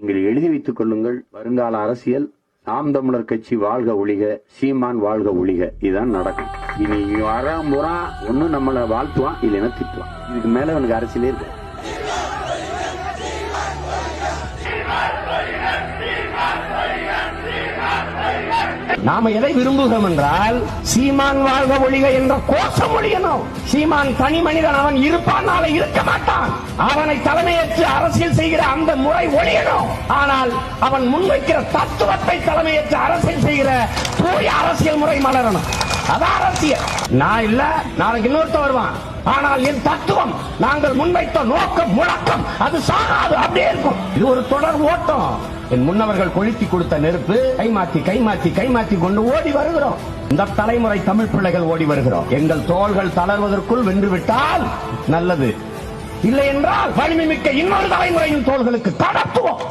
நீங்கள் எழுதி வைத்துக் கொள்ளுங்கள். வருங்கால அரசியல் நாம் தமிழர் கட்சி வாழ்க ஒழிக, சீமான் வாழ்க ஒழிக. இதுதான் நடக்கும். இனி வரம்புறா ஒண்ணு நம்மளை வாழ்த்துவான், இல்லைன்னா திட்டுவான். இதுக்கு மேல அவனுக்கு அரசியலே இருக்கு. நாம எதை விரும்புகிறோம் என்றால், சீமான் வாழ்க ஒழிக என்ற கோஷம் ஒழியணும். சீமான் தனி மனிதன், அவன் இருப்பான், நாளை இருக்க மாட்டான். அவனை தலைமையேற்று அரசியல் செய்கிற அந்த முறை ஒழியணும். ஆனால் அவன் முன்வைக்கிற தத்துவத்தை தலைமையேற்று அரசியல் செய்கிற தூய அரசியல் முறை மலரணும். அதான் அரசியல். நான் இல்ல, நாளைக்கு இன்னொருத்த வருவான். ஆனால் என் தத்துவம், நாங்கள் முன்வைத்த நோக்கம், முழக்கம் அது சாகாது, அப்படியே இருக்கும். இது ஒரு தொடர் ஓட்டம். என் முன்னவர்கள் கொளுத்தி கொடுத்த நெருப்பு கைமாற்றி கொண்டு ஓடி வருகிறோம். இந்த தலைமுறை தமிழ் பிள்ளைகள் ஓடி வருகிறோம். எங்கள் தோள்கள் தளர்வதற்குள் வென்றுவிட்டால் நல்லது, இல்லை என்றால் வலிமை மிக்க இன்னொரு தலைமுறையின் தோள்களுக்கு கடத்துவோம்.